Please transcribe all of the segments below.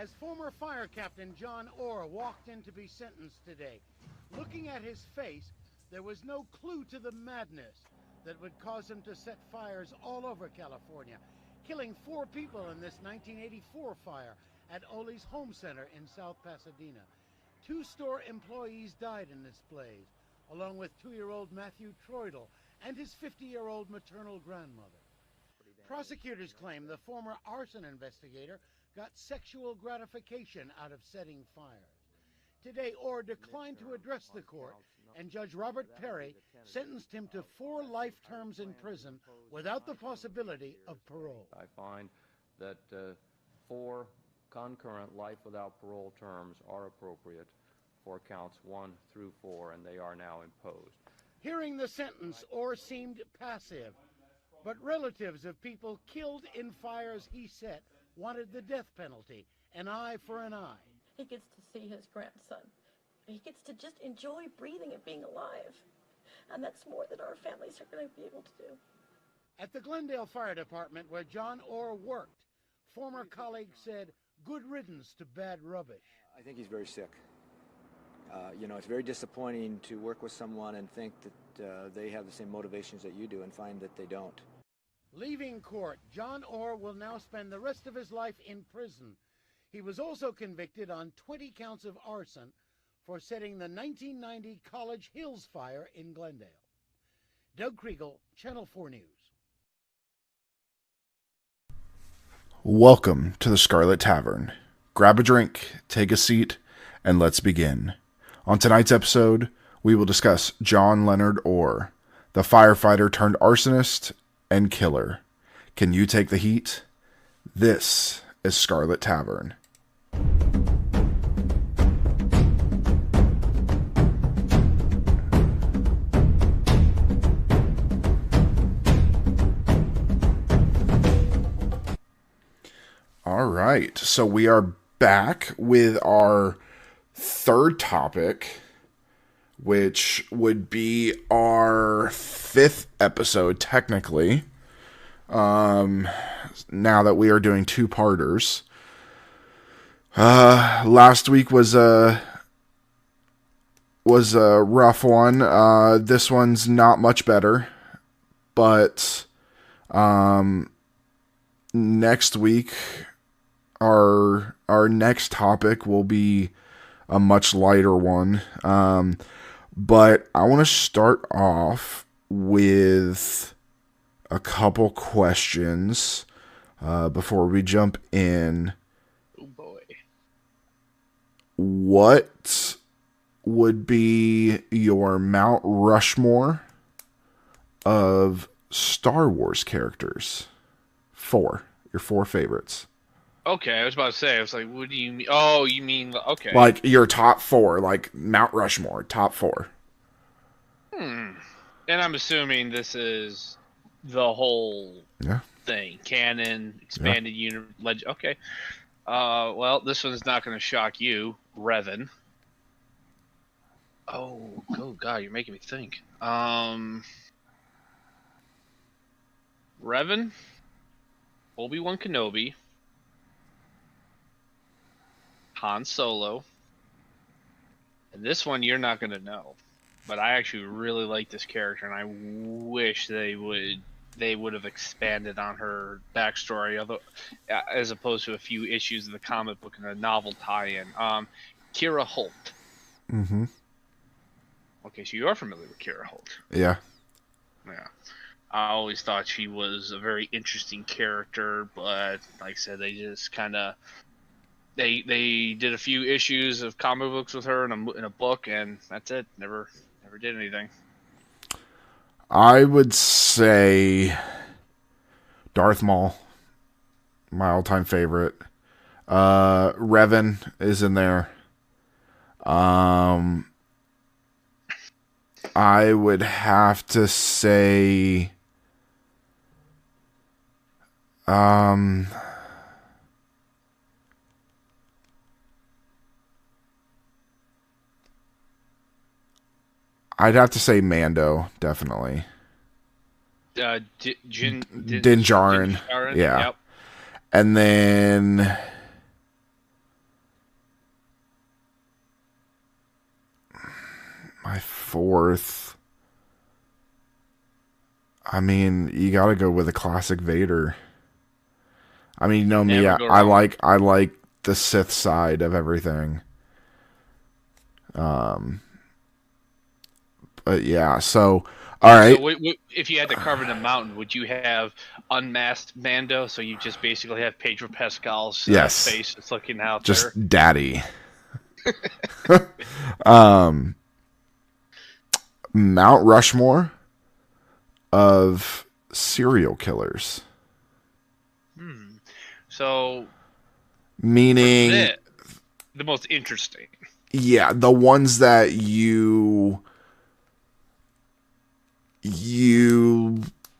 As former fire captain John Orr walked in to be sentenced today, looking at his face, there was no clue to the madness that would cause him to set fires all over California, killing 4 people in this 1984 fire at Ole's Home Center in South Pasadena. 2 store employees died in this blaze, along with 2-year-old Matthew Troidel and his 50-year-old maternal grandmother. Prosecutors claim the former arson investigator got sexual gratification out of setting fires. Today, Orr declined to address the court, and Judge Robert Perry sentenced him to 4 life terms in prison without the possibility of parole. I find that 4 concurrent life without parole terms are appropriate for counts 1 through 4, and they are now imposed. Hearing the sentence, Orr seemed passive, but relatives of people killed in fires he set wanted the death penalty, an eye for an eye. He gets to see his grandson. He gets to just enjoy breathing and being alive. And that's more than our families are going to be able to do. At the Glendale Fire Department, where John Orr worked, former colleagues said, "Good riddance to bad rubbish." I think he's very sick. It's very disappointing to work with someone and think that they have the same motivations that you do and find that they don't. Leaving court, John Orr will now spend the rest of his life in prison. He was also convicted on 20 counts of arson for setting the 1990 College Hills fire in Glendale. Doug Kriegel, Channel 4 News. Welcome to the Scarlet Tavern. Grab a drink, take a seat, and let's begin. On tonight's episode, we will discuss John Leonard Orr, the firefighter turned arsonist and killer. Can you take the heat? This is Scarlet Tavern. All right, so we are back with our third topic, which would be our 5th episode, technically. Now that we are doing 2-parters. Last week was a rough one. This one's not much better, but next week our next topic will be a much lighter one. But I want to start off with a couple questions before we jump in. Oh boy. What would be your Mount Rushmore of Star Wars characters? 4. Your 4 favorites. Okay, I was about to say, I was like, what do you mean? Oh, you mean, okay. Like your top 4, like Mount Rushmore, top 4. And I'm assuming this is the whole thing. Canon, expanded universe, legend. Okay. Well, this one's not going to shock you. Revan. Oh, God, you're making me think. Revan, Obi-Wan Kenobi, Han Solo, and this one you're not going to know, but I actually really like this character, and I wish they would have expanded on her backstory, although as opposed to a few issues of the comic book and a novel tie-in. Kira Holt. Mm-hmm. Okay, so you are familiar with Kira Holt. Yeah. Yeah. I always thought she was a very interesting character, but like I said, they just kind of they did a few issues of comic books with her in a book, and that's it. Never did anything. I would say Darth Maul, my all-time favorite. Revan is in there. I would have to say I'd have to say Mando, definitely. Din Djarin. Yeah. Yep. And then fourth, I mean, you got to go with a classic Vader. I mean, you know me, I like the Sith side of everything. But yeah, so all right. So if you had to carve in a mountain, would you have unmasked Mando? So you just basically have Pedro Pascal's Yes. face that's looking out Just there? daddy. Mount Rushmore of serial killers. So Meaning, the most interesting. yeah, the ones that you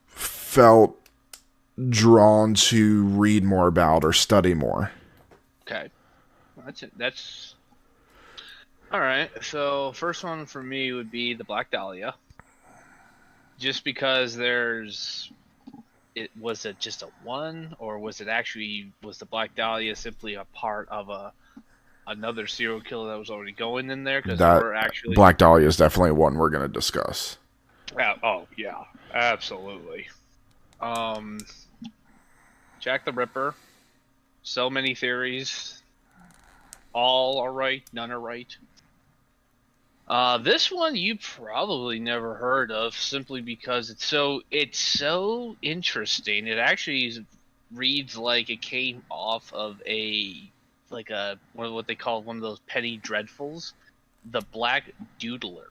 felt drawn to read more about or study more. Okay. That's all right. So first one for me would be the Black Dahlia. Just because was it just a one, or was the Black Dahlia simply a part of another serial killer that was already going in there? Because there were actually Black Dahlia is definitely one we're going to discuss. Oh yeah, absolutely. Jack the Ripper. So many theories. All are right, none are right. This one you probably never heard of, simply because it's so interesting. It actually reads like it came off of what they call one of those penny dreadfuls, the Black Doodler.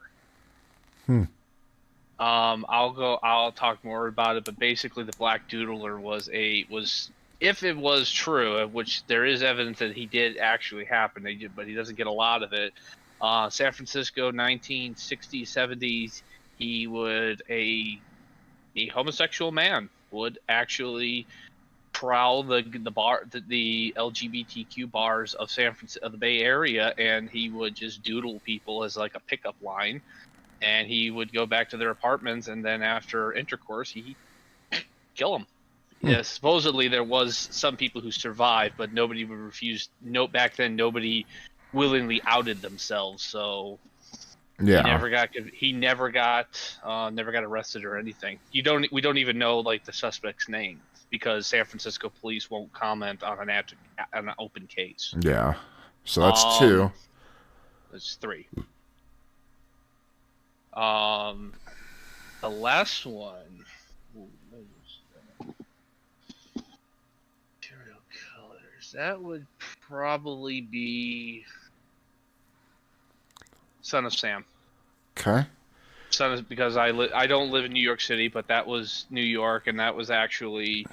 I'll talk more about it, but basically the Black Doodler was if it was true, which there is evidence that he did actually happen, but he doesn't get a lot of it. San Francisco, 1960s, 70s, he would a homosexual man would actually prowl the LGBTQ bars of of the Bay Area, and he would just doodle people as like a pickup line, and he would go back to their apartments, and then after intercourse, he'd kill them. Yeah, supposedly there was some people who survived, but nobody would refuse. Back then, nobody willingly outed themselves, so yeah, he never got arrested or anything. We don't even know like the suspect's name, because San Francisco police won't comment on an open case. Yeah, so that's two. That's three. The last one. Serial killers. That would probably be Son of Sam. Okay. Because I don't live in New York City, but that was New York, and that was actually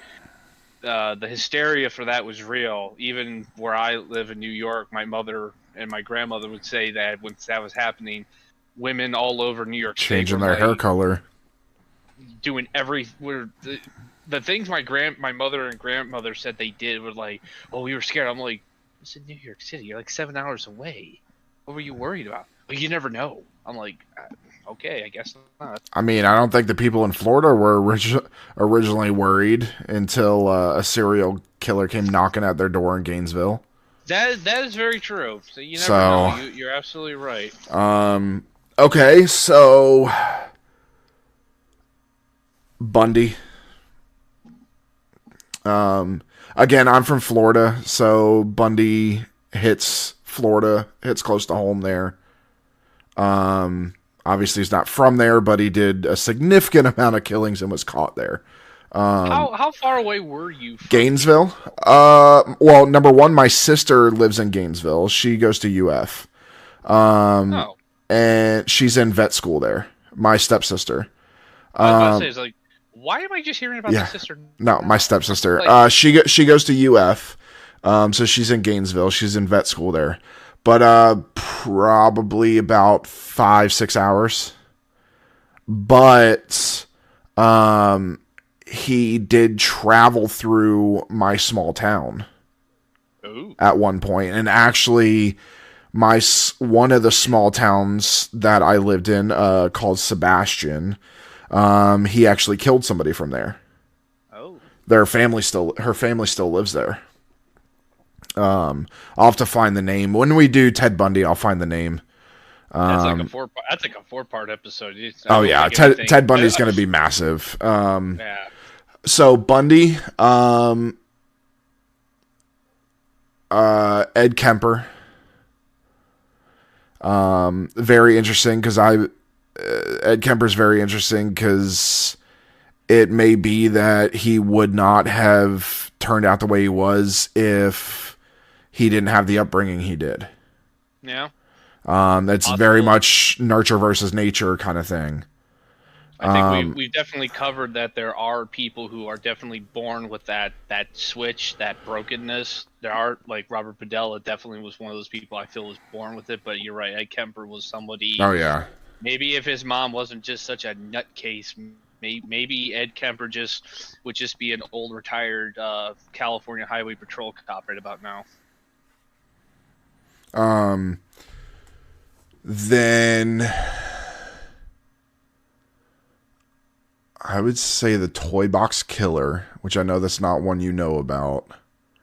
the hysteria for that was real. Even where I live in New York, my mother and my grandmother would say that when that was happening, women all over New York State changing their hair color, doing the things my mother and grandmother said they did were like, oh, we were scared. I'm like, it's in New York City. You're like 7 hours away. What were you worried about? Well, you never know. I'm like, okay, I guess not. I mean, I don't think the people in Florida were originally worried until a serial killer came knocking at their door in Gainesville. That is very true. So you never know. You're absolutely right. Okay, so Bundy. Again, I'm from Florida, so Bundy hits Florida, hits close to home there. Obviously he's not from there, but he did a significant amount of killings and was caught there. How far away were you from Gainesville? Well, number one, my sister lives in Gainesville. She goes to UF. And she's in vet school there. My stepsister. I was about to say, it's like, why am I just hearing about the sister? No, my stepsister. She goes to UF. So she's in Gainesville. She's in vet school there. But probably about 5-6 hours. But he did travel through my small town. Ooh. At one point, and actually one of the small towns that I lived in, called Sebastian, he actually killed somebody from there. Oh. Her family still lives there. I'll have to find the name. When we do Ted Bundy, I'll find the name. That's like a four. That's like a 4-part episode. Oh yeah, Ted Bundy's going to be massive. Yeah. So Bundy, Ed Kemper, very interesting because Ed Kemper's very interesting because it may be that he would not have turned out the way he was if he didn't have the upbringing he did. Yeah. That's Possible. very much nurture versus nature kind of thing. I think we've definitely covered that there are people who are definitely born with that switch, that brokenness. There are, like Robert Padella definitely was one of those people I feel was born with it, but you're right, Ed Kemper was somebody. Oh yeah. Maybe if his mom wasn't just such a nutcase, maybe Ed Kemper would just be an old retired California Highway Patrol cop right about now. Then I would say the Toy Box Killer, which I know that's not one you know about.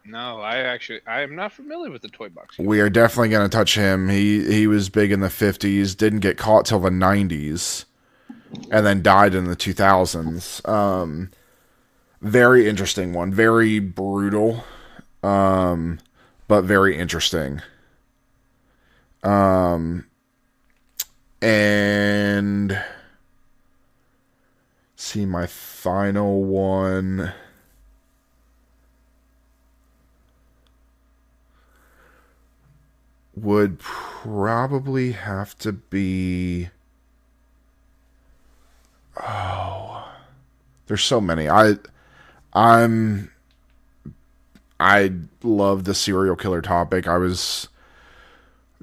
No, I am not familiar with the Toy Box Killer. We are definitely going to touch him. He was big in the 50s, didn't get caught till the 90s, and then died in the 2000s. Very interesting one. Very brutal, but very interesting. And see, my final one would probably have to be, there's so many. I love the serial killer topic. I was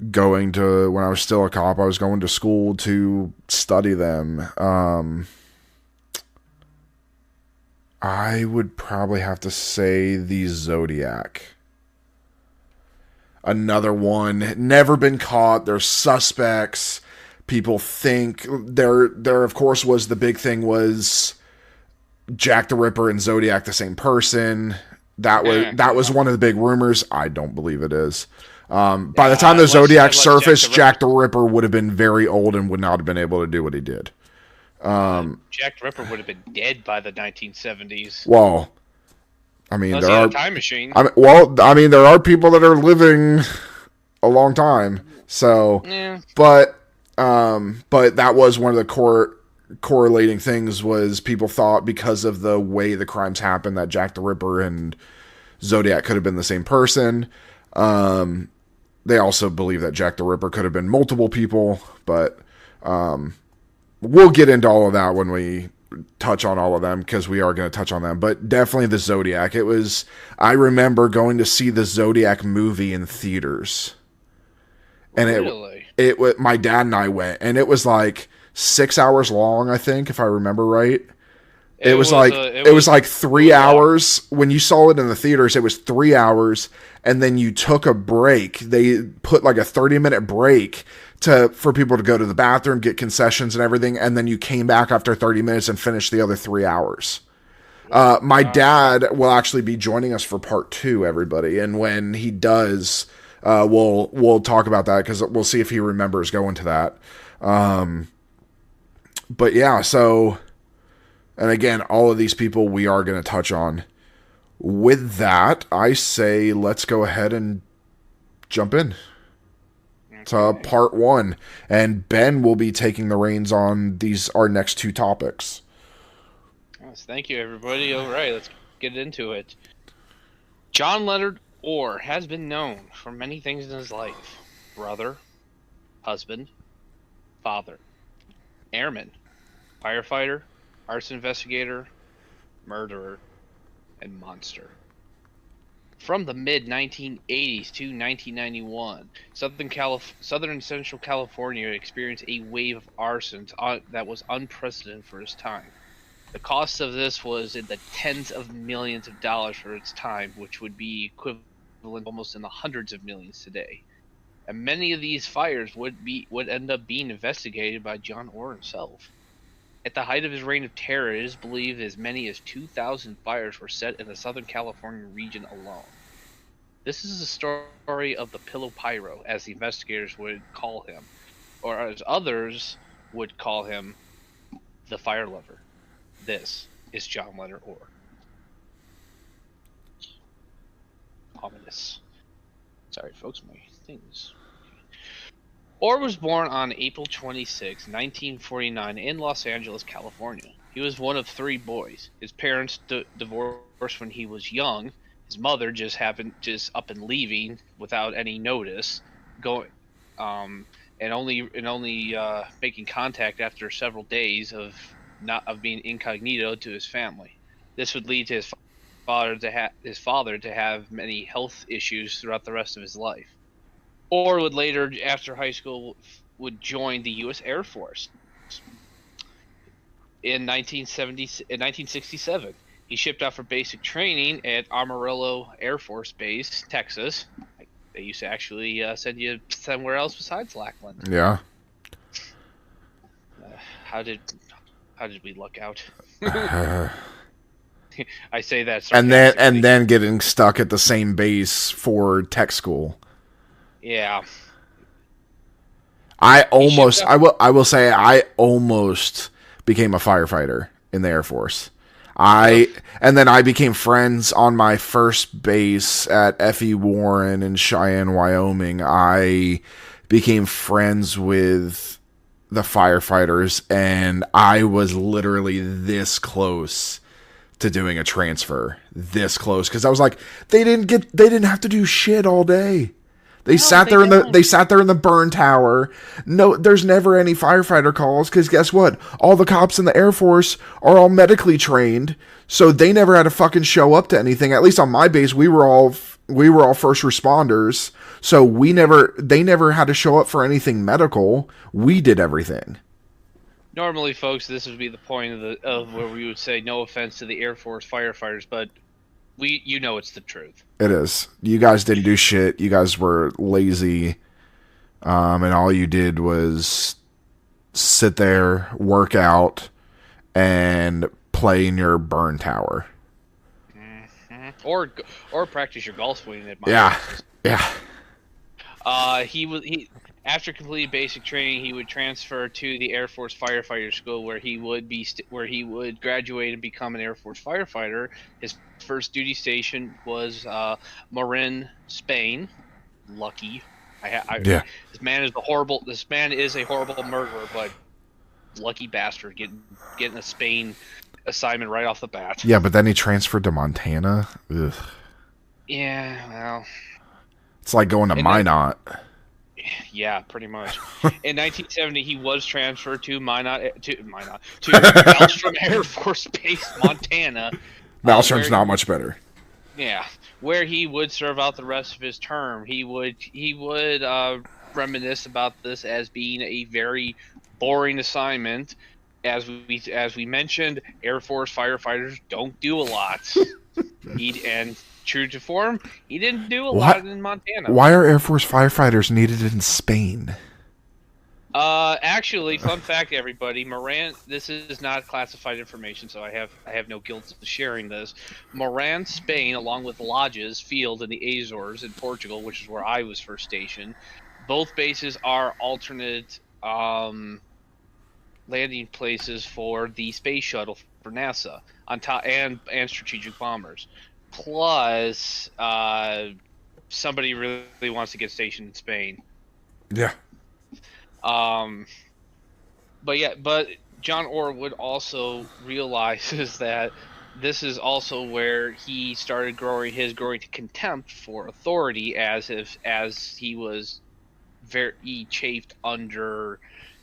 going to, when I was still a cop, I was going to school to study them. I would probably have to say the Zodiac. Another one, never been caught. There's suspects. People think there of course was the big thing was Jack the Ripper and Zodiac the same person. That was one of the big rumors. I don't believe it is. By the time the Zodiac surfaced, Jack the Ripper would have been very old and would not have been able to do what he did. Jack the Ripper would have been dead by the 1970s. Well, I mean, there are a time machine. There are people that are living a long time. So, yeah. But that was one of the correlating things was people thought because of the way the crimes happened that Jack the Ripper and Zodiac could have been the same person. They also believe that Jack the Ripper could have been multiple people, but we'll get into all of that when we touch on all of them because we are going to touch on them. But definitely the Zodiac. I remember going to see the Zodiac movie in theaters, and really? it was my dad and I went, and it was like 6 hours long, I think, if I remember right. It was like 3 hours. When you saw it in the theaters, it was 3 hours, and then you took a break. They put like a 30-minute break for people to go to the bathroom, get concessions and everything, and then you came back after 30 minutes and finished the other 3 hours. My dad will actually be joining us for part 2, everybody, and when he does, we'll talk about that because we'll see if he remembers going to that. But yeah, so... And again, all of these people we are going to touch on. With that, I say let's go ahead and jump in to part 1. And Ben will be taking the reins on our next 2 topics. Yes, thank you, everybody. All right, let's get into it. John Leonard Orr has been known for many things in his life. Brother, husband, father, airman, firefighter, arson investigator, murderer, and monster. From the mid-1980s to 1991, Southern and Central California experienced a wave of arsons that was unprecedented for its time. The cost of this was in the tens of millions of dollars for its time, which would be equivalent almost in the hundreds of millions today. And many of these fires would end up being investigated by John Orr himself. At the height of his reign of terror, it is believed as many as 2,000 fires were set in the Southern California region alone. This is the story of the Pillow Pyro, as the investigators would call him. or as others would call him, the fire lover. This is John Leonard Orr. Ominous. Sorry, folks, my things. Orr was born on April 26, 1949, in Los Angeles, California. He was one of 3 boys. His parents divorced when he was young. His mother just up and leaving without any notice, and only making contact after several days of being incognito to his family. This would lead to his father to have many health issues throughout the rest of his life. Or would later, after high school, would join the U.S. Air Force. In 1967, he shipped out for basic training at Amarillo Air Force Base, Texas. They used to actually send you somewhere else besides Lackland. Yeah. How did we luck out? I say that. And then getting stuck at the same base for tech school. Yeah. I will say I almost became a firefighter in the Air Force. And then I became friends on my first base at F.E. Warren in Cheyenne, Wyoming. I became friends with the firefighters, and I was literally this close to doing a transfer. This close, because I was like, they didn't have to do shit all day. They sat there in the burn tower. No, there's never any firefighter calls, because guess what? All the cops in the Air Force are all medically trained, so they never had to fucking show up to anything. At least on my base, we were all first responders, so they never had to show up for anything medical. We did everything. Normally, folks, this would be the point of where we would say no offense to the Air Force firefighters, but it's the truth. It is. You guys didn't do shit. You guys were lazy, and all you did was sit there, work out, and play in your burn tower. Mm-hmm. Or practice your golf swing at my house. Yeah. After completing basic training, he would transfer to the Air Force Firefighter School, where he would graduate and become an Air Force firefighter. His first duty station was Marin, Spain. Lucky. Yeah. This man is a horrible murderer, but lucky bastard getting a Spain assignment right off the bat. Yeah, but then he transferred to Montana. Ugh. Yeah, well, it's like going to Minot. Yeah, pretty much. In 1970, he was transferred to Malmstrom Air Force Base, Montana. Malmstrom's not much better. Yeah, where he would serve out the rest of his term. He would reminisce about this as being a very boring assignment. As we mentioned, Air Force firefighters don't do a lot. And true to form, he didn't do a lot in Montana. Why are Air Force firefighters needed in Spain? Actually, fun fact, everybody, Moran. This is not classified information, so I have no guilt of sharing this. Moran, Spain, along with Lodges Field in the Azores in Portugal, which is where I was first stationed. Both bases are alternate landing places for the space shuttle for NASA on top and strategic bombers. Plus, somebody really wants to get stationed in Spain. Yeah. But John Orr would also realizes that this is also where he started growing to contempt for authority, as he was he chafed under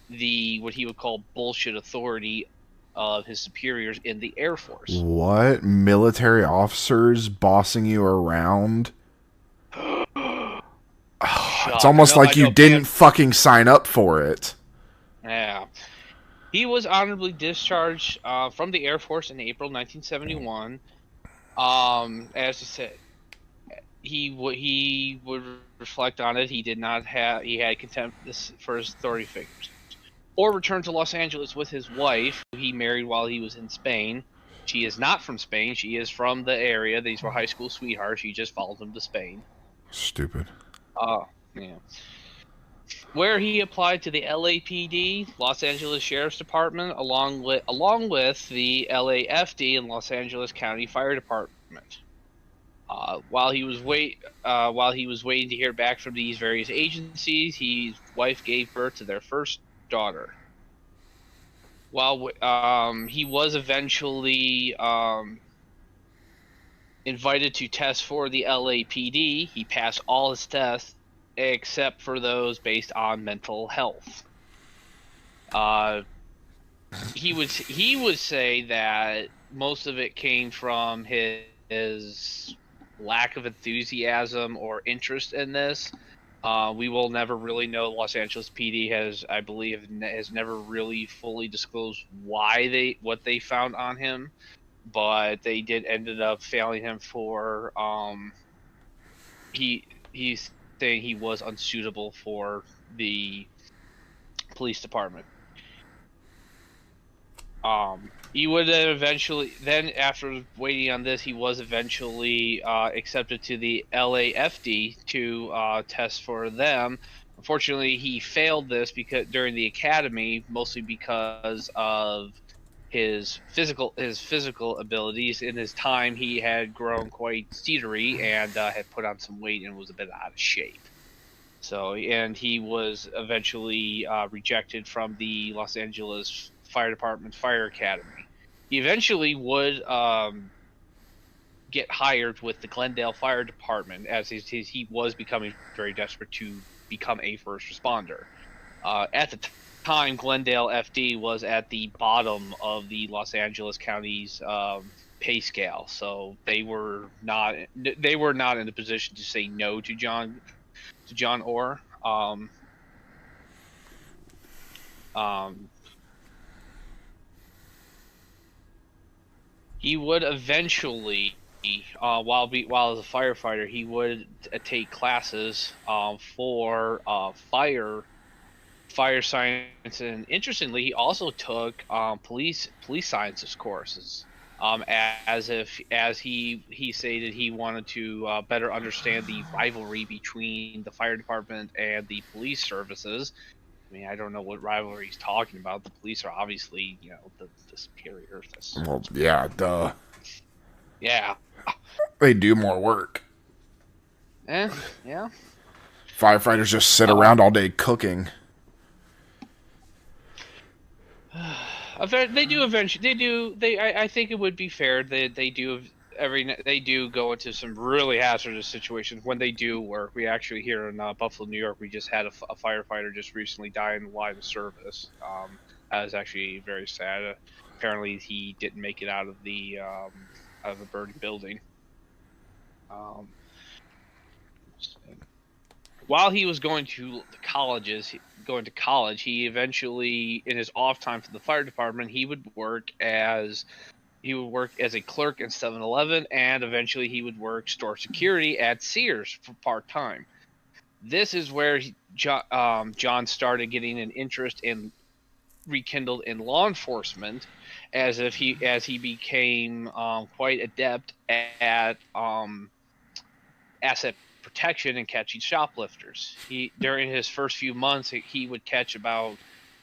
what he would call bullshit authority of his superiors in the Air Force. What? Military officers bossing you around? It's almost like you didn't fucking sign up for it. Yeah. He was honorably discharged from the Air Force in April 1971. As I said, he would reflect on it. He had contempt for his authority figures. Or returned to Los Angeles with his wife, who he married while he was in Spain. She is not from Spain. She is from the area. These were high school sweethearts. She just followed him to Spain. Stupid. Oh, yeah. where he applied to the LAPD, Los Angeles Sheriff's Department, along with the LAFD and Los Angeles County Fire Department. While he was waiting to hear back from these various agencies, his wife gave birth to their first daughter. While he was eventually invited to test for the LAPD, he passed all his tests except for those based on mental health. He would say that most of it came from his lack of enthusiasm or interest in this. We will never really know. Los Angeles PD has never really fully disclosed what they found on him, but they ended up failing him for he's saying he was unsuitable for the police department. He would then after waiting on this, he was eventually accepted to the LAFD to test for them. Unfortunately, he failed this during the academy, mostly because of his physical abilities. In his time, he had grown quite cedary and had put on some weight and was a bit out of shape. So, and he was eventually rejected from the Los Angeles Fire Department Fire Academy. He eventually would get hired with the Glendale Fire Department, as he was becoming very desperate to become a first responder. At the time, Glendale FD was at the bottom of the Los Angeles County's pay scale, so they were not in a position to say no to John Orr. He would eventually, while as a firefighter, he would take classes for fire science, and interestingly, he also took police sciences courses. As he stated, he wanted to better understand the rivalry between the fire department and the police services. I mean, I don't know what rivalry he's talking about. The police are obviously, the superior. Well, yeah, duh. Yeah. They do more work. Yeah. Firefighters just sit around all day cooking. They do eventually. I think it would be fair that they do go into some really hazardous situations when they do work. We actually here in Buffalo, New York, we just had a firefighter just recently die in the line of service. That was actually very sad. Apparently, he didn't make it out of a burning building. While he was going to college, he eventually, in his off time for the fire department, he would work as a clerk in 7-Eleven, and eventually he would work store security at Sears for part-time. This is where John started getting an interest in rekindled in law enforcement, as he became quite adept at asset protection and catching shoplifters. During his first few months, he would catch about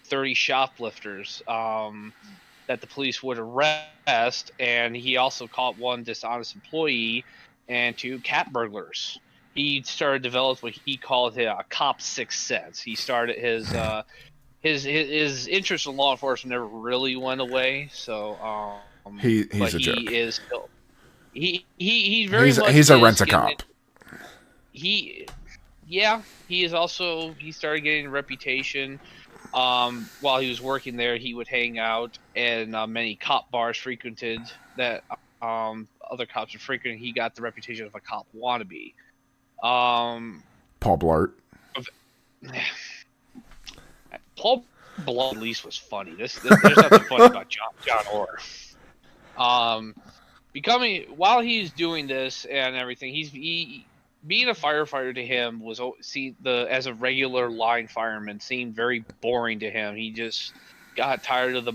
30 shoplifters that the police would arrest, and he also caught one dishonest employee and 2 cat burglars. He started to develop what he called a cop sixth sense. He started his interest in law enforcement never really went away. So he's a joke. He is still he's a rent-a-cop. He started getting a reputation. While he was working there, he would hang out in many cop bars frequented that other cops were frequenting. He got the reputation of a cop wannabe. Paul Blart. Paul Blart at least was funny. There's nothing funny about John Orr. While he's doing this and everything, being a firefighter to him was as a regular line fireman seemed very boring to him. He just got tired of the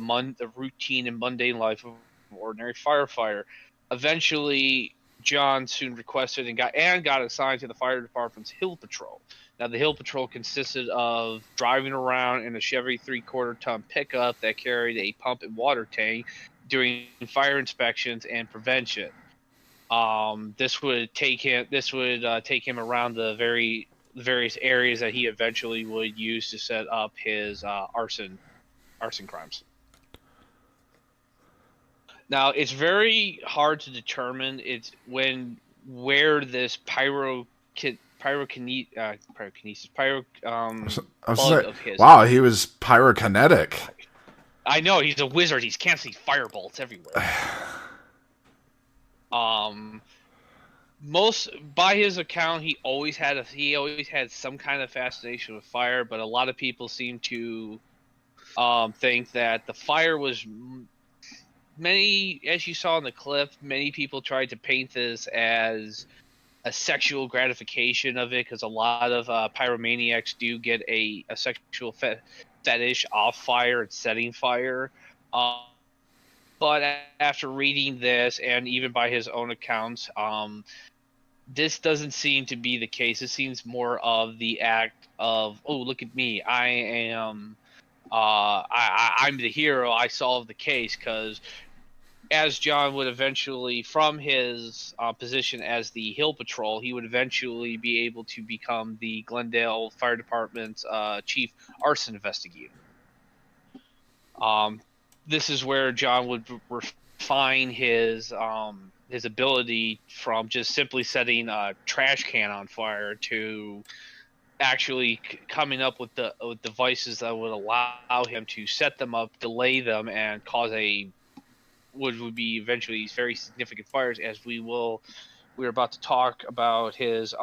routine and mundane life of an ordinary firefighter. Eventually, John soon requested and got assigned to the fire department's Hill Patrol. Now, the Hill Patrol consisted of driving around in a Chevy 3/4-ton pickup that carried a pump and water tank doing fire inspections and prevention. This would take him around the various areas that he eventually would use to set up his arson crimes. Now, it's very hard to determine where this pyrokinesis bug of his. Wow, he was pyrokinetic. I know, he's a wizard. He can't see firebolts everywhere. By his account, he always had some kind of fascination with fire, but a lot of people seem to think that the fire was as you saw in the clip, many people tried to paint this as a sexual gratification of it, because a lot of pyromaniacs do get a sexual fetish off fire and setting fire. But after reading this, and even by his own accounts, this doesn't seem to be the case. It seems more of the act of, oh, look at me, I'm the hero, I solved the case. Because as John would eventually, from his position as the Hill Patrol, he would eventually be able to become the Glendale Fire Department's chief arson investigator. This is where John would refine his ability from just simply setting a trash can on fire to actually coming up with the devices that would allow him to set them up, delay them, and cause would be eventually very significant fires. As we're about to talk about his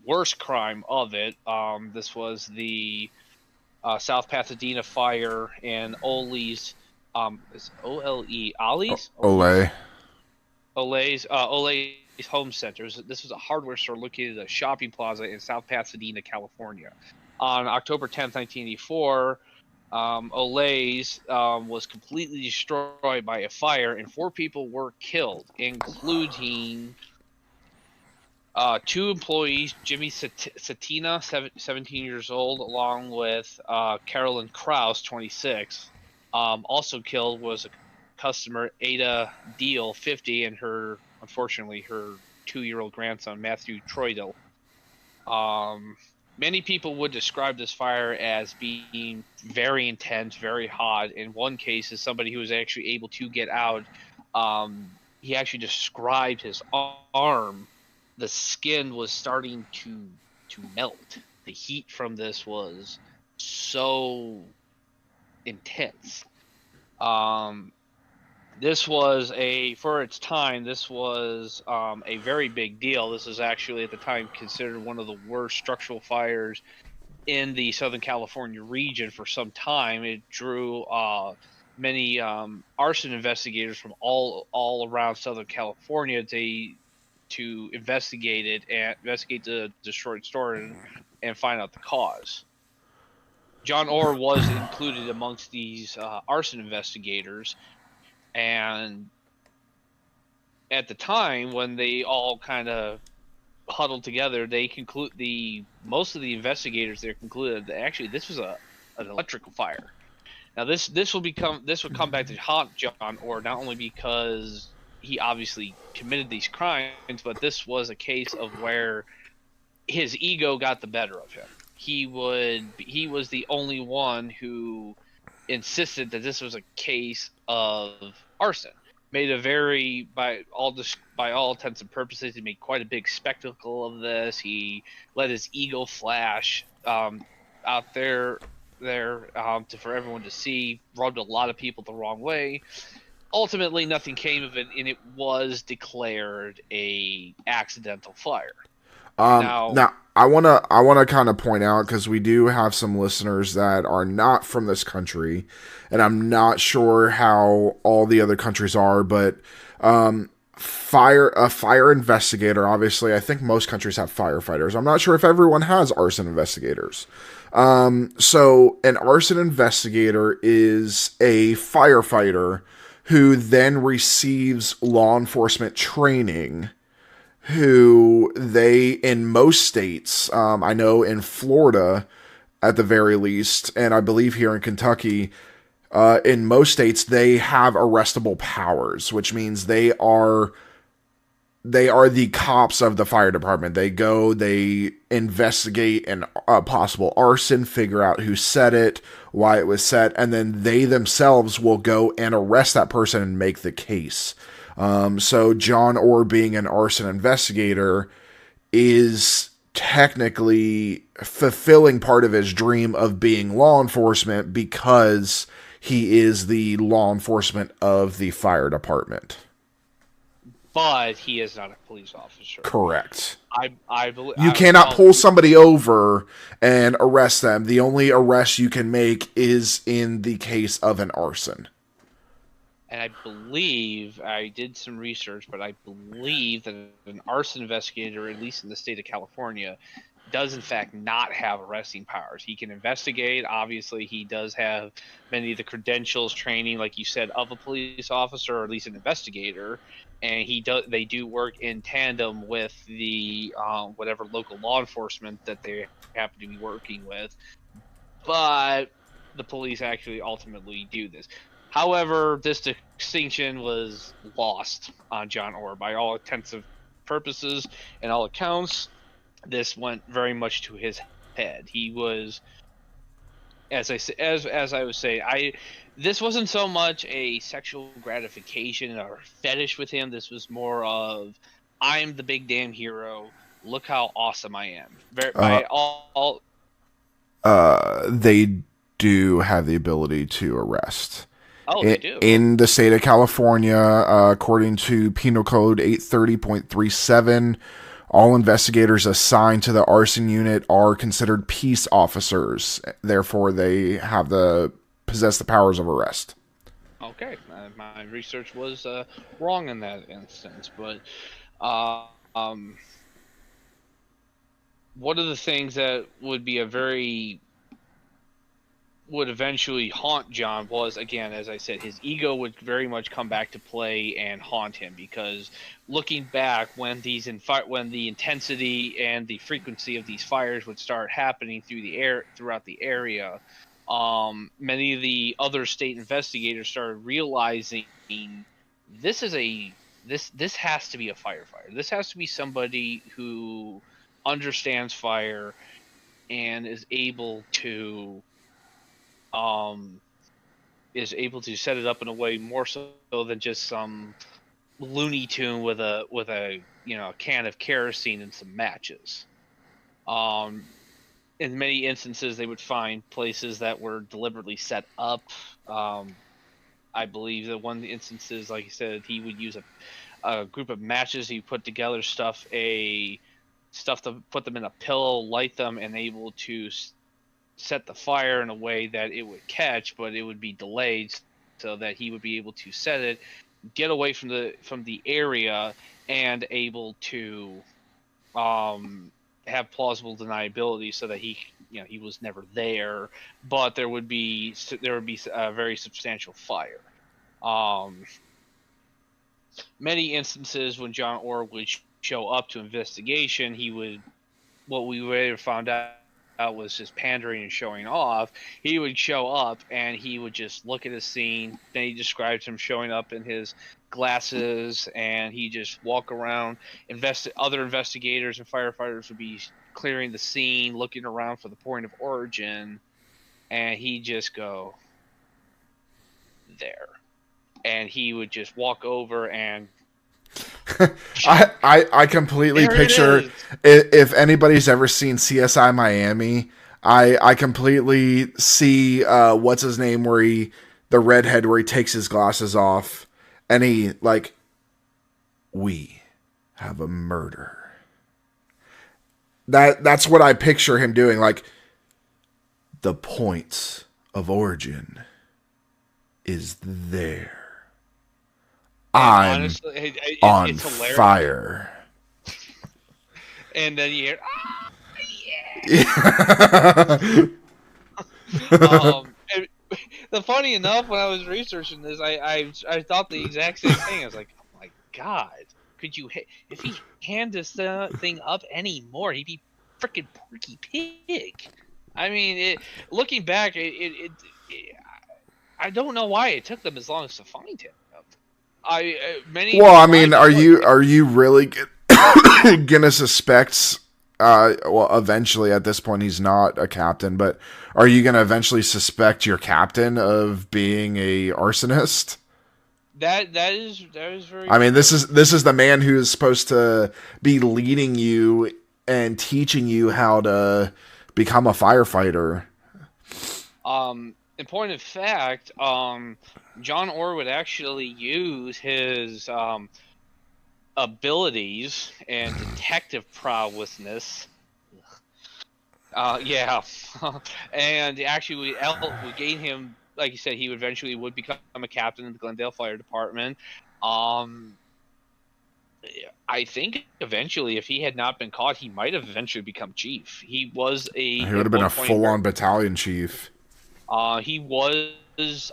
worst crime of it. This was the South Pasadena fire in Ole's home centers. This was a hardware store located at a shopping plaza in South Pasadena, California. On October 10th, 1984, Ole's was completely destroyed by a fire, and 4 people were killed, including 2 employees, Jimmy Satina, 17 years old, along with Carolyn Krause, 26. Also killed was a customer, Ada Deal, 50, and unfortunately, her 2-year-old grandson, Matthew Troidel. Many people would describe this fire as being very intense, very hot. In one case, as somebody who was actually able to get out, he actually described his arm. The skin was starting to melt. The heat from this was so intense. This was for its time, this was a very big deal. This is actually at the time considered one of the worst structural fires in the Southern California region for some time. It drew many arson investigators from all around Southern California to investigate the destroyed store and find out the cause. John Orr was included amongst these arson investigators. And at the time, when they all kind of huddled together, most of the investigators there concluded that actually this was an electrical fire. Now this would come back to haunt John Orr, not only because he obviously committed these crimes, but this was a case of where his ego got the better of him. He was the only one who insisted that this was a case of arson. Made by all intents and purposes, he made quite a big spectacle of this. He let his ego flash out there for everyone to see. Rubbed a lot of people the wrong way. Ultimately, nothing came of it, and it was declared a accidental fire. Now I wanna kind of point out, because we do have some listeners that are not from this country, and I'm not sure how all the other countries are, but a fire investigator, obviously, I think most countries have firefighters. I'm not sure if everyone has arson investigators. So an arson investigator is a firefighter who then receives law enforcement training, who they, in most states, I know in Florida at the very least, and I believe here in Kentucky, in most states, they have arrestable powers, which means they are the cops of the fire department. They go, they investigate a possible arson, figure out who set it, why it was set, and then they themselves will go and arrest that person and make the case. So John Orr, being an arson investigator, is technically fulfilling part of his dream of being law enforcement because he is the law enforcement of the fire department. But he is not a police officer. Correct. I believe you cannot pull somebody over and arrest them. The only arrest you can make is in the case of an arson. And I believe, I did some research, but I believe that an arson investigator, at least in the state of California, does in fact not have arresting powers. He can investigate. Obviously, he does have many of the credentials, training, like you said, of a police officer, or at least an investigator. And they do work in tandem with the whatever local law enforcement that they happen to be working with. But the police actually ultimately do this. However, this distinction was lost on John Orr by all intents and purposes and all accounts. This went very much to his head. He was, as I was saying, this wasn't so much a sexual gratification or fetish with him. This was more of, I'm the big damn hero. Look how awesome I am. They do have the ability to arrest. Oh, they do. In the state of California, according to Penal Code 830.37, all investigators assigned to the arson unit are considered peace officers. Therefore, they possess the powers of arrest. Okay, my research was wrong in that instance, but one of the things that would eventually haunt John was, again, as I said, his ego would very much come back to play and haunt him, because looking back, when the intensity and the frequency of these fires would start happening throughout the area, many of the other state investigators started realizing this has to be a firefighter. This has to be somebody who understands fire and is able to set it up in a way more so than just some Looney Tune with a can of kerosene and some matches. In many instances, they would find places that were deliberately set up. I believe that one of the instances, like I said, he would use a group of matches. He put together stuff to put them in a pillow, light them, and able to set the fire in a way that it would catch, but it would be delayed so that he would be able to set it, get away from the area, and able to have plausible deniability so that he was never there, but there would be a very substantial fire. Many instances when John Orr would show up to investigation, what we later found out was just pandering and showing off. He would show up and he would just look at his scene. Then he describes him showing up in his glasses, and he just walk around. Other investigators and firefighters would be clearing the scene, looking around for the point of origin, and he just go there. And he would just walk over and I completely picture, if anybody's ever seen CSI Miami, I completely see what's his name, the redhead, where he takes his glasses off and he we have a murder. That's what I picture him doing, the points of origin is there. I'm honestly, on it's fire. And then you hear, the funny enough, when I was researching this, I thought the exact same thing. I was like, oh my god, could you if he hand this thing up anymore, he'd be freaking Porky Pig. I mean, looking back, I don't know why it took them as long as to find him. Well, I mean, are you really gonna suspect? Well, eventually, at this point, he's not a captain, but are you gonna eventually suspect your captain of being a arsonist? That is very. I mean, this is the man who is supposed to be leading you and teaching you how to become a firefighter. In point of fact, John Orr would actually use his abilities and detective prowessness. Yeah, and actually we gain him. Like you said, he eventually would become a captain in the Glendale Fire Department. I think eventually, if he had not been caught, he might have eventually become chief. He would have been a full-on battalion chief. He was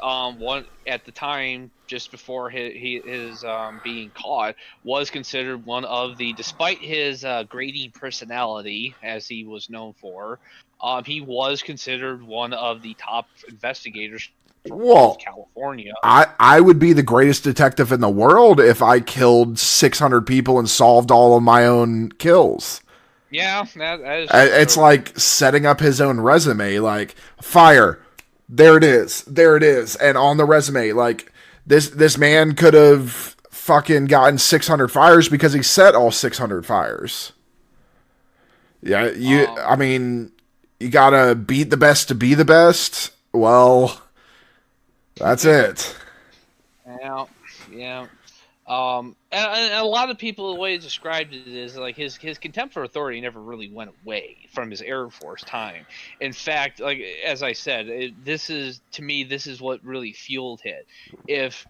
one at the time, just before his being caught, was considered one of the, despite his grating personality, as he was known for, he was considered one of the top investigators from California. I would be the greatest detective in the world if I killed 600 people and solved all of my own kills. Yeah, that is. It's like setting up his own resume, like fire. There it is. And on the resume, like this man could have fucking gotten 600 fires because he set all 600 fires. Yeah, I mean, you gotta beat the best to be the best. Well, that's it. Yeah. And a lot of people, the way it's described it is like his contempt for authority never really went away from his Air Force time. In fact, like as I said, this is what really fueled it. If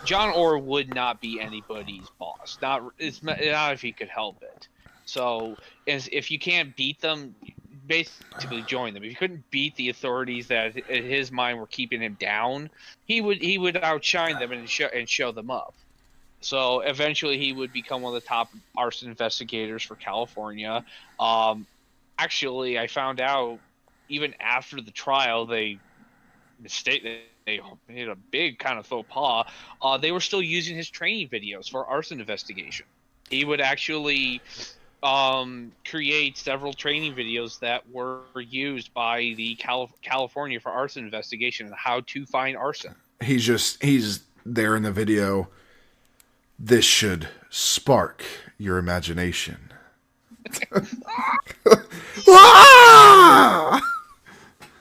John Orr would not be anybody's boss, not if he could help it. So if you can't beat them, basically join them. If you couldn't beat the authorities that in his mind were keeping him down, he would outshine them and show them up. So eventually he would become one of the top arson investigators for California. Actually, I found out even after the trial, they made a big kind of faux pas. They were still using his training videos for arson investigation. He would actually create several training videos that were used by the California for arson investigation and how to find arson. He's there in the video. This should spark your imagination. I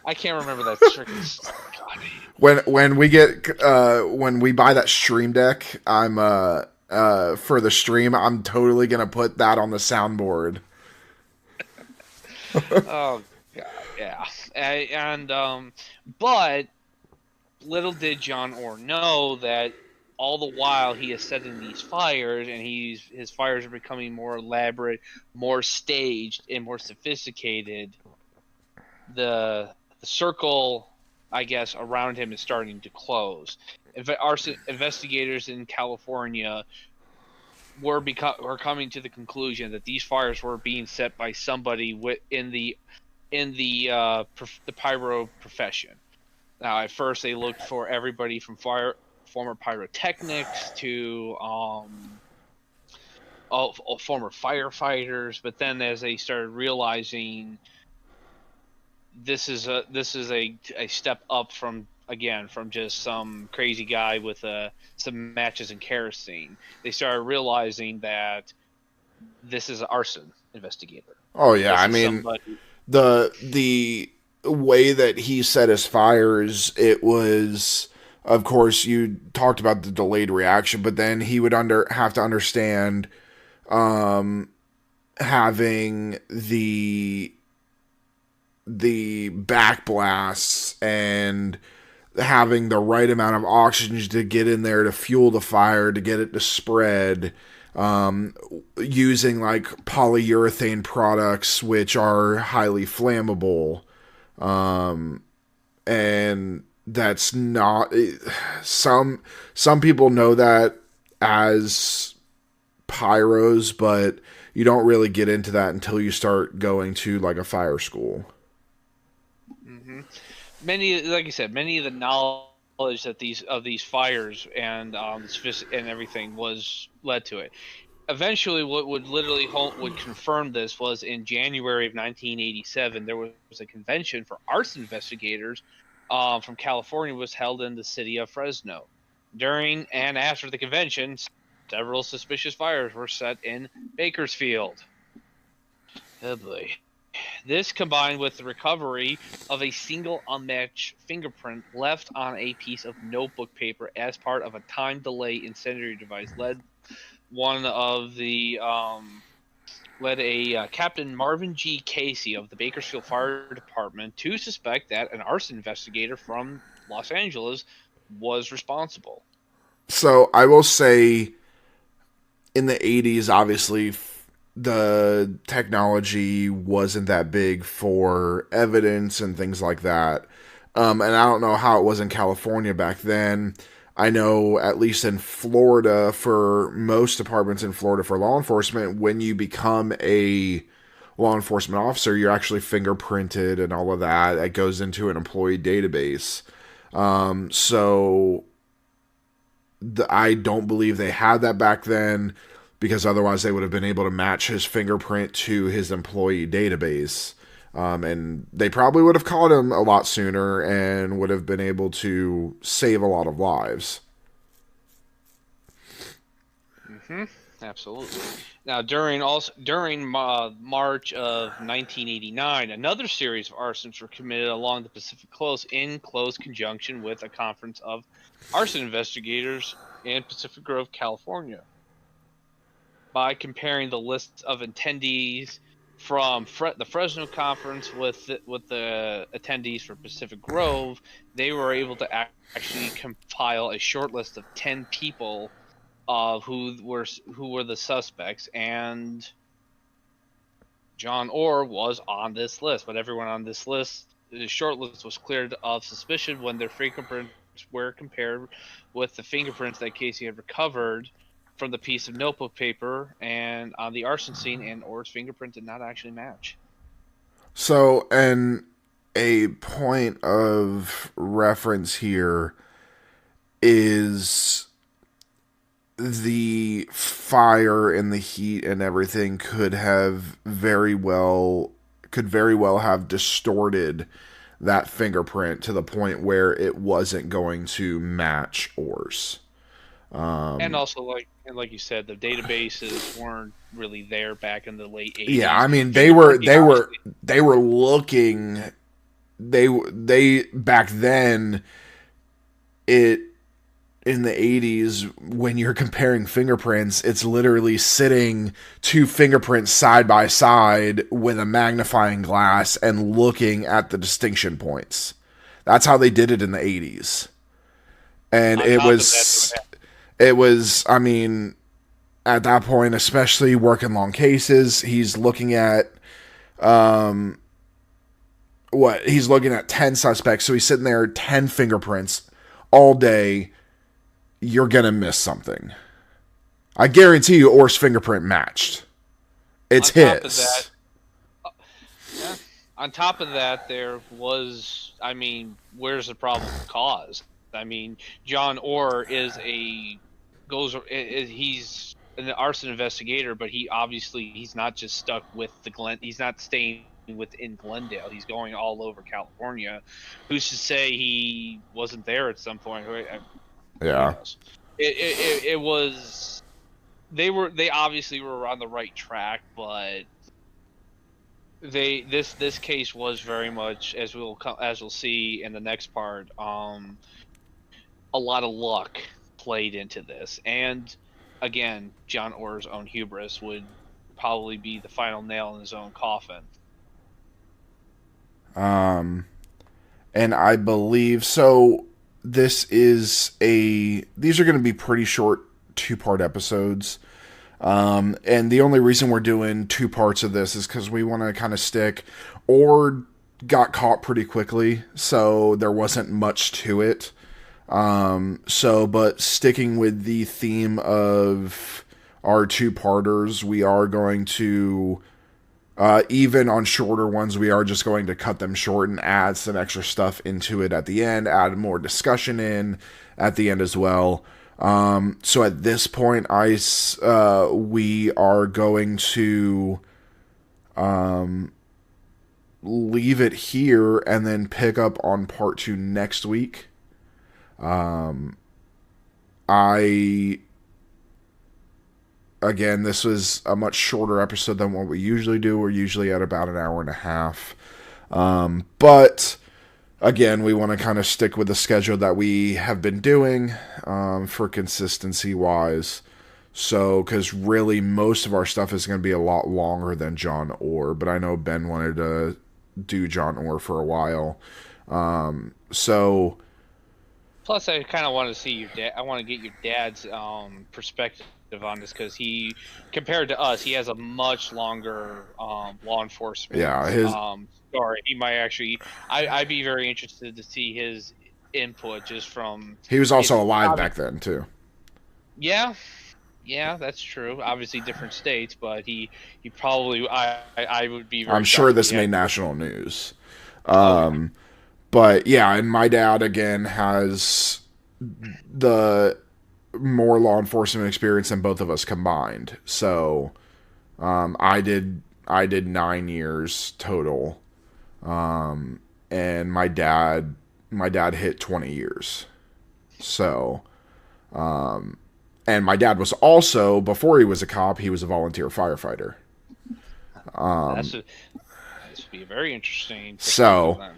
can't remember that freaking song. When we buy that stream deck, I'm for the stream, I'm totally gonna put that on the soundboard. Oh god, yeah. And but little did John Orr know that all the while he is setting these fires, and his fires are becoming more elaborate, more staged, and more sophisticated. The circle, I guess, around him is starting to close. Investigators in California were coming to the conclusion that these fires were being set by somebody in the pyro profession. Now, at first, they looked for everybody from former pyrotechnics to former firefighters, but then as they started realizing this is a step up from just some crazy guy with some matches and kerosene, they started realizing that this is an arson investigator. Oh yeah, I mean the way that he set his fires, it was, of course, you talked about the delayed reaction, but then he would have to understand having the backblasts and having the right amount of oxygen to get in there to fuel the fire, to get it to spread, using like polyurethane products, which are highly flammable, and that's not some people know that as pyros, but you don't really get into that until you start going to like a fire school. Mm-hmm. Many, like you said, many of the knowledge that these fires and everything was led to it. Eventually, what would confirm this was in January of 1987, there was a convention for arson investigators from California was held in the city of Fresno. During and after the convention, several suspicious fires were set in Bakersfield. Oh boy. This combined with the recovery of a single unmatched fingerprint left on a piece of notebook paper as part of a time delay incendiary device led Captain Marvin G. Casey of the Bakersfield Fire Department to suspect that an arson investigator from Los Angeles was responsible. So I will say, in the 80s, obviously, the technology wasn't that big for evidence and things like that. And I don't know how it was in California back then. I know, at least in Florida, for most departments in Florida for law enforcement, when you become a law enforcement officer, you're actually fingerprinted and all of that. That goes into an employee database. I don't believe they had that back then, because otherwise they would have been able to match his fingerprint to his employee database. And they probably would have caught him a lot sooner and would have been able to save a lot of lives. Mm-hmm. Absolutely. Now, during March of 1989, another series of arsons were committed along the Pacific Coast in close conjunction with a conference of arson investigators in Pacific Grove, California. By comparing the list of attendees from the Fresno conference with the attendees for Pacific Grove, they were able to actually compile a short list of 10 people who were the suspects, and John Orr was on this list. But everyone on this list, the short list, was cleared of suspicion when their fingerprints were compared with the fingerprints that Casey had recovered from the piece of notebook paper and on the arson scene, and Orr's fingerprint did not actually match. So, and a point of reference here is the fire and the heat and everything could very well have distorted that fingerprint to the point where it wasn't going to match Orr's. And also, like you said, the databases weren't really there back in the late 80s. Yeah, I mean they were looking. They back then, it in the 80s, when you're comparing fingerprints, it's literally sitting two fingerprints side by side with a magnifying glass and looking at the distinction points. That's how they did it in the 80s. And it was, I mean, at that point, especially working long cases, he's looking at, he's looking at 10 suspects. So he's sitting there, 10 fingerprints all day. You're going to miss something. I guarantee you Orr's fingerprint matched. It's his. On top of that, there was, I mean, where's the problem caused? I mean, John Orr he's an arson investigator, but he's not just stuck with he's not staying within Glendale. He's going all over California. Who's to say he wasn't there at some point? Yeah. It was, they obviously were on the right track, but this case was very much, as we'll see in the next part, a lot of luck played into this. And again, John Orr's own hubris would probably be the final nail in his own coffin. And I believe so. These are going to be pretty short 2-part episodes. And the only reason we're doing 2 parts of this is because we want to kind of stick, or got caught pretty quickly, so there wasn't much to it. But sticking with the theme of our two-parters, we are going to, even on shorter ones, we are just going to cut them short and add some extra stuff into it at the end, add more discussion in at the end as well. So at this point, we are going to leave it here and then pick up on part 2 next week. Again, this was a much shorter episode than what we usually do. We're usually at about an hour and a half. But again, we want to kind of stick with the schedule that we have been doing, for consistency wise. So, because really most of our stuff is going to be a lot longer than John Orr, but I know Ben wanted to do John Orr for a while. Plus, I kind of want to see your dad. I want to get your dad's perspective on this, because he, compared to us, he has a much longer law enforcement story. He might actually. I'd be very interested to see his input just from. He was also alive back then too. Yeah, that's true. Obviously, different states, but he probably. I would be. I'm sure this made national news. But yeah, and my dad again has the more law enforcement experience than both of us combined. So, I did 9 years total, and my dad hit 20 years. So, and my dad was also, before he was a cop, he was a volunteer firefighter. This would be a very interesting. So,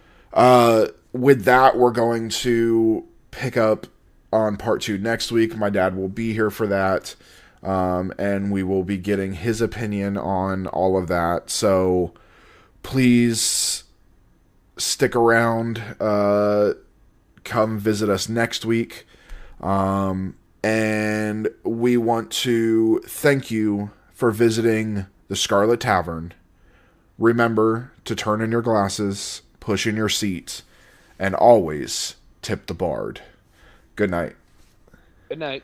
with that, we're going to pick up on part 2 next week. My dad will be here for that, and we will be getting his opinion on all of that. So, please stick around. Come visit us next week. And we want to thank you for visiting the Scarlet Tavern. Remember to turn in your glasses, push in your seat, and always tip the bard. Good night. Good night.